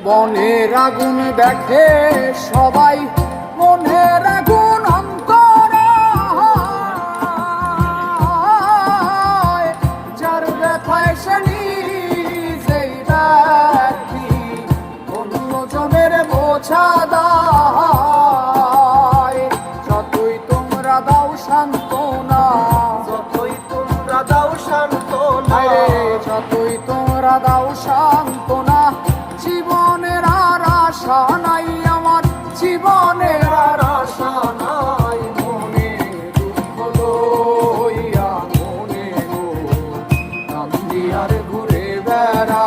বনের আগুন দেখে সবাই, মনের আগুন অন্তরে, যার ব্যথায় সে নিজেই ব্যথী, অন্যজনের বোঝা দায়। যতই তোমরা দাও সান্ত্বনা, যতই তোমরা দাও সান্ত্বনা, যতই তোমরা দাও সান্ত্বনা, জীবনের আর আশা নাই আমার, জীবনের আর আশা নাই। মনে দুঃখ লইয়া মনে গো কান্দি আর ঘুরে বেড়া